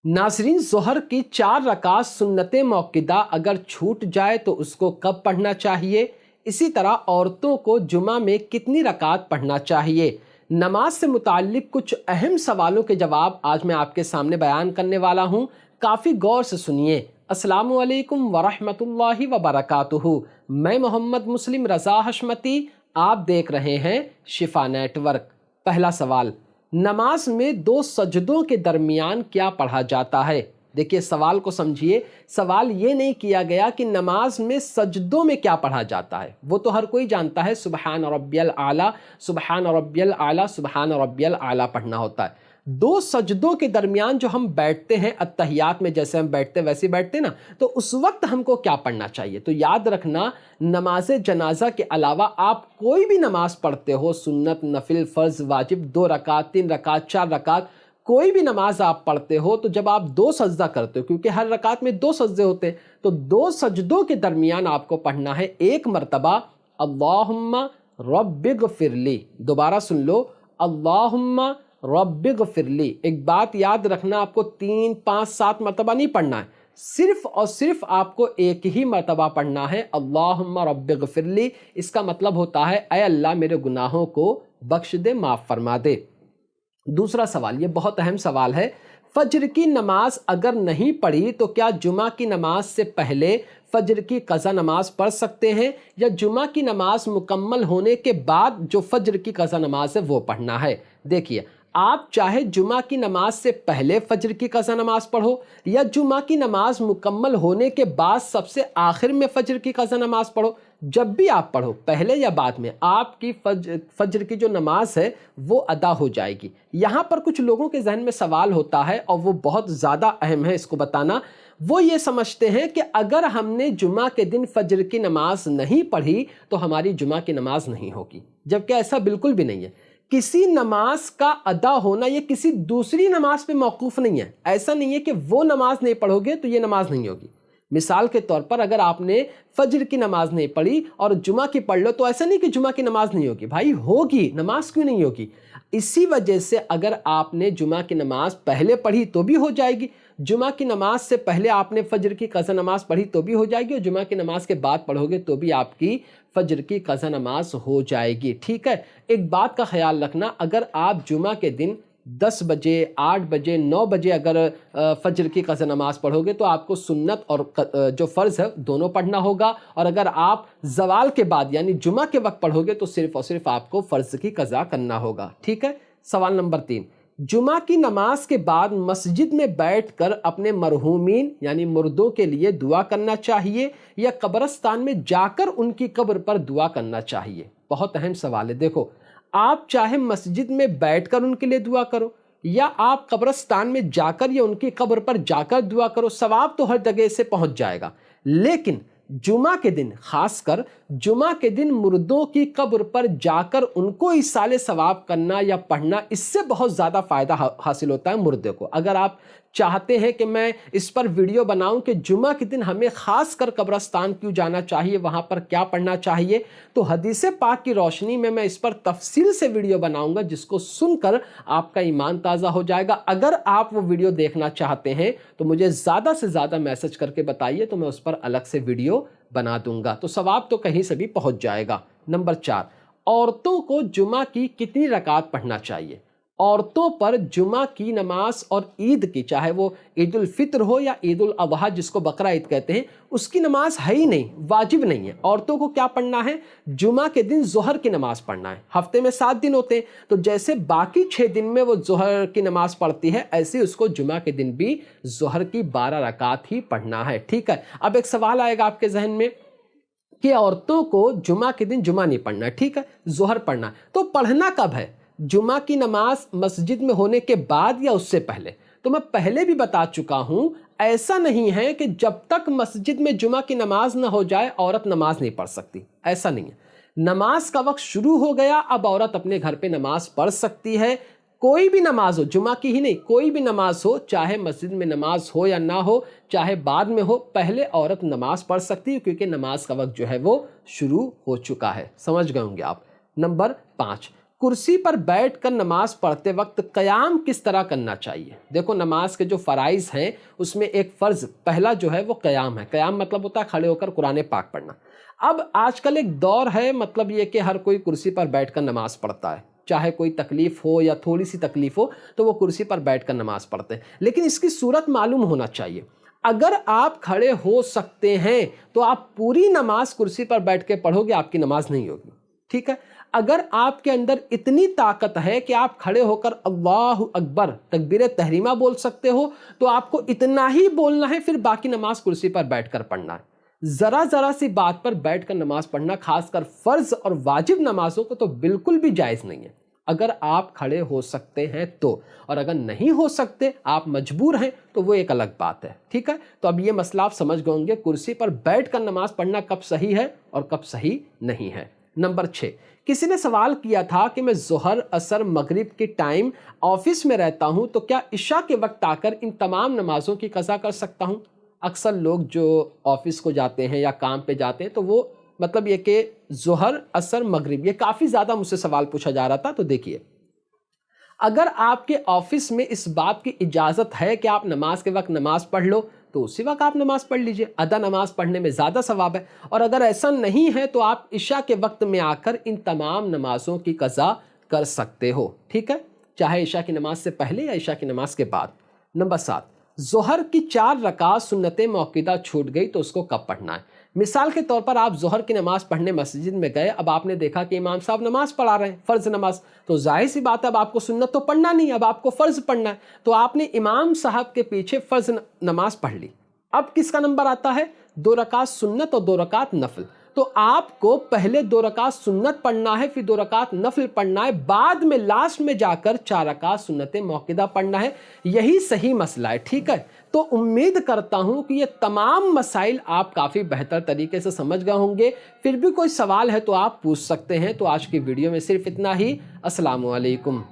नाज़रीन, ज़ोहर की 4 रकात सुन्नत मौक़िदा अगर छूट जाए तो उसको कब पढ़ना चाहिए? इसी तरह औरतों को जुमा में कितनी रकात पढ़ना चाहिए? नमाज से मुताल्लिक़ कुछ अहम सवालों के जवाब आज मैं आपके सामने बयान करने वाला हूँ। काफ़ी गौर से सुनिए। अस्सलामु अलैकुम वरहमतुल्लाहि वबरकातुहू। मैं मोहम्मद मुस्लिम रज़ा हशमती, आप देख रहे हैं शिफा नेटवर्क। पहला सवाल, नमाज में 2 सजदों के दरमियान क्या पढ़ा जाता है? देखिए, सवाल को समझिए। सवाल ये नहीं किया गया कि नमाज में सजदों में क्या पढ़ा जाता है, वो तो हर कोई जानता है, सुबहान रब्बियल आला, सुबहान रब्बियल आला, सुबहान रब्बियल आला पढ़ना होता है। 2 सजदों के दरमियान जो हम बैठते हैं, अत्तहियात में जैसे हम बैठते वैसे बैठते ना, तो उस वक्त हमको क्या पढ़ना चाहिए? तो याद रखना, नमाज जनाजा के अलावा आप कोई भी नमाज पढ़ते हो, सुन्नत, नफिल, फ़र्ज़, वाजिब, 2 रकात, 3 रकात, 4 रकात, कोई भी नमाज आप पढ़ते हो, तो जब आप 2 सजदा करते हो, क्योंकि हर रकात में 2 सजदे होते हैं, तो 2 सजदों के दरमियान आपको पढ़ना है एक मरतबा अल्लाहुम्मा रब्बिग़फिरली। दोबारा सुन लो, अल्लाहुम्मा रब्बिग़फिरली। एक बात याद रखना, आपको 3, 5, 7 मरतबा नहीं पढ़ना है, सिर्फ और सिर्फ आपको एक ही मरतबा पढ़ना है, अल्लाहुम्मा रब्बिग़फिरली। इसका मतलब होता है, ऐ अल्लाह मेरे गुनाहों को बख्श दे, माफ़ फरमा दे। दूसरा सवाल, ये बहुत अहम सवाल है। फज्र की नमाज अगर नहीं पढ़ी तो क्या जुमा की नमाज से पहले फज्र की क़ज़ा नमाज पढ़ सकते हैं, या जुमा की नमाज मुकम्मल होने के बाद जो फज्र की क़ज़ा नमाज है वो पढ़ना है? देखिए, आप चाहे जुमा की नमाज से पहले फज्र की क़ज़ा नमाज पढ़ो, या जुमा की नमाज मुकम्मल होने के बाद सबसे आखिर में फज्र की क़ज़ा नमाज पढ़ो, जब भी आप पढ़ो, पहले या बाद में, आपकी फज्र की जो नमाज है वो अदा हो जाएगी। यहाँ पर कुछ लोगों के जहन में सवाल होता है, और वो बहुत ज़्यादा अहम है इसको बताना। वो ये समझते हैं कि अगर हमने जुमा के दिन फज्र की नमाज नहीं पढ़ी तो हमारी जुमा की नमाज नहीं होगी, जबकि ऐसा बिल्कुल भी नहीं है। किसी नमाज का अदा होना ये किसी दूसरी नमाज पे मौकूफ़ नहीं है। ऐसा नहीं है कि वो नमाज नहीं पढ़ोगे तो ये नमाज नहीं होगी। मिसाल के तौर पर, अगर आपने फज्र की नमाज नहीं पढ़ी और जुमा की पढ़ लो, तो ऐसा नहीं कि जुमा की नमाज नहीं होगी, भाई होगी, नमाज क्यों नहीं होगी? इसी वजह से अगर आपने जुमा की नमाज पहले पढ़ी तो भी हो जाएगी, जुमा की नमाज से पहले आपने फज्र की क़ज़ा नमाज पढ़ी तो भी हो जाएगी, और जुमा की नमाज के बाद पढ़ोगे तो भी आपकी फज्र की क़ज़ा नमाज हो जाएगी। ठीक है, एक बात का ख्याल रखना, अगर आप जुमा के दिन 10 बजे, 8 बजे, 9 बजे अगर फज्र की क़ज़ा नमाज पढ़ोगे तो आपको सुन्नत और जो फ़र्ज़ है दोनों पढ़ना होगा, और अगर आप ज़वाल के बाद यानी जुमा के वक्त पढ़ोगे तो सिर्फ़ और सिर्फ आपको फ़र्ज़ की क़ज़ा करना होगा। ठीक है। सवाल नंबर 3, जुमा की नमाज के बाद मस्जिद में बैठकर अपने मरहूमीन यानी मुर्दों के लिए दुआ करना चाहिए, या कब्रिस्तान में जाकर उनकी कब्र पर दुआ करना चाहिए? बहुत अहम सवाल है। देखो, आप चाहे मस्जिद में बैठकर उनके लिए दुआ करो, या आप कब्रिस्तान में जाकर या उनकी कब्र पर जाकर दुआ करो, सवाब तो हर जगह से पहुंच जाएगा। लेकिन जुमा के दिन, खासकर जुमा के दिन मुर्दों की कब्र पर जाकर उनको इसाले सवाब करना या पढ़ना, इससे बहुत ज़्यादा फ़ायदा हासिल होता है मुर्दे को। अगर आप चाहते हैं कि मैं इस पर वीडियो बनाऊं कि जुमा के दिन हमें खासकर कब्रिस्तान क्यों जाना चाहिए, वहाँ पर क्या पढ़ना चाहिए, तो हदीस पाक की रोशनी में मैं इस पर तफसील से वीडियो बनाऊंगा, जिसको सुनकर आपका ईमान ताज़ा हो जाएगा। अगर आप वो वीडियो देखना चाहते हैं तो मुझे ज़्यादा से ज़्यादा मैसेज करके बताइए, तो मैं उस पर अलग से वीडियो बना दूंगा, तो सवाब तो कहीं से भी पहुंच जाएगा। नंबर 4, औरतों को जुमा की कितनी रकात पढ़ना चाहिए? औरतों पर जुमा की नमाज और ईद की, चाहे वो ईद उल फित्र हो या ईद उल अज़हा जिसको बकरा ईद कहते हैं, उसकी नमाज है ही नहीं, वाजिब नहीं है। औरतों को क्या पढ़ना है? जुमा के दिन ज़ोहर की नमाज पढ़ना है। हफ्ते में 7 दिन होते हैं, तो जैसे बाकी 6 दिन में वो ज़ोहर की नमाज पढ़ती है, ऐसे उसको जुमा के दिन भी ज़ोहर की 12 रकात ही पढ़ना है। ठीक है। अब एक सवाल आएगा आपके जहन में कि औरतों को जुमा के दिन जुमा नहीं पढ़ना है, ठीक है, ज़ोहर पढ़ना है, तो पढ़ना कब है? जुमा की नमाज मस्जिद में होने के बाद या उससे पहले? तो मैं पहले भी बता चुका हूं, ऐसा नहीं है कि जब तक मस्जिद में जुमा की नमाज ना हो जाए औरत नमाज नहीं पढ़ सकती, ऐसा नहीं है। नमाज का वक्त शुरू हो गया, अब औरत अपने घर पे नमाज पढ़ सकती है। कोई भी नमाज हो, जुमा की ही नहीं, कोई भी नमाज हो, चाहे मस्जिद में नमाज हो या ना हो, चाहे बाद में हो, पहले औरत नमाज पढ़ सकती है, क्योंकि नमाज का वक्त जो है वो शुरू हो चुका है। समझ गए होंगे आप। नंबर 5, کرسی پر بیٹھ کر نماز پڑھتے وقت قیام کس طرح کرنا چاہیے؟ دیکھو نماز کے جو فرائض ہیں اس میں ایک فرض پہلا جو ہے وہ قیام ہے۔ قیام مطلب ہوتا ہے کھڑے ہو کر قرآن پاک پڑھنا۔ اب آج کل ایک دور ہے، مطلب یہ کہ ہر کوئی کرسی پر بیٹھ کر نماز پڑھتا ہے، چاہے کوئی تکلیف ہو یا تھوڑی سی تکلیف ہو تو وہ کرسی پر بیٹھ کر نماز پڑھتے ہیں، لیکن اس کی صورت معلوم ہونا چاہیے۔ اگر آپ کھڑے ہو سکتے ہیں تو آپ پوری نماز کرسی پر بیٹھ کے پڑھو گے، آپ کی نماز نہیں ہوگی، ٹھیک ہے؟ اگر آپ کے اندر اتنی طاقت ہے کہ آپ کھڑے ہو کر اللہ اکبر تکبیر تحریمہ بول سکتے ہو تو آپ کو اتنا ہی بولنا ہے، پھر باقی نماز کرسی پر بیٹھ کر پڑھنا ہے۔ ذرا سی بات پر بیٹھ کر نماز پڑھنا، خاص کر فرض اور واجب نمازوں کو، تو بالکل بھی جائز نہیں ہے۔ اگر آپ کھڑے ہو سکتے ہیں تو، اور اگر نہیں ہو سکتے، آپ مجبور ہیں، تو وہ ایک الگ بات ہے، ٹھیک ہے؟ تو اب یہ مسئلہ آپ سمجھ گئے ہوں گے کرسی پر بیٹھ کر نماز پڑھنا کب صحیح ہے اور کب صحیح نہیں ہے۔ نمبر 6، کسی نے سوال کیا تھا کہ میں ظہر، عصر، مغرب کے ٹائم آفس میں رہتا ہوں تو کیا عشاء کے وقت آ کر ان تمام نمازوں کی قضا کر سکتا ہوں؟ اکثر لوگ جو آفس کو جاتے ہیں یا کام پہ جاتے ہیں تو وہ مطلب یہ کہ ظہر، عصر، مغرب، یہ کافی زیادہ مجھ سے سوال پوچھا جا رہا تھا۔ تو دیکھیے، اگر آپ کے آفس میں اس بات کی اجازت ہے کہ آپ نماز کے وقت نماز پڑھ لو تو اسی وقت آپ نماز پڑھ لیجئے، آدھا نماز پڑھنے میں زیادہ ثواب ہے۔ اور اگر ایسا نہیں ہے تو آپ عشاء کے وقت میں آ کر ان تمام نمازوں کی قضا کر سکتے ہو، ٹھیک ہے؟ چاہے عشاء کی نماز سے پہلے یا عشاء کی نماز کے بعد۔ نمبر 7، ظہر کی 4 رکعت سنت موقدہ چھوٹ گئی تو اس کو کب پڑھنا ہے؟ مثال کے طور پر آپ ظہر کی نماز پڑھنے مسجد میں گئے، اب آپ نے دیکھا کہ امام صاحب نماز پڑھا رہے ہیں، فرض نماز، تو ظاہر سی بات ہے اب آپ کو سنت تو پڑھنا نہیں، اب آپ کو فرض پڑھنا ہے، تو آپ نے امام صاحب کے پیچھے فرض نماز پڑھ لی۔ اب کس کا نمبر آتا ہے؟ 2 رکعت سنت اور 2 رکعت نفل۔ تو آپ کو پہلے 2 رکعت سنت پڑھنا ہے، پھر 2 رکعت نفل پڑھنا ہے، بعد میں لاسٹ میں جا کر 4 رکعت سنت موقدہ پڑھنا ہے۔ یہی صحیح مسئلہ ہے، ٹھیک ہے؟ تو امید کرتا ہوں کہ یہ تمام مسائل آپ کافی بہتر طریقے سے سمجھ گئے ہوں گے۔ پھر بھی کوئی سوال ہے تو آپ پوچھ سکتے ہیں۔ تو آج کی ویڈیو میں صرف اتنا ہی۔ السلام علیکم۔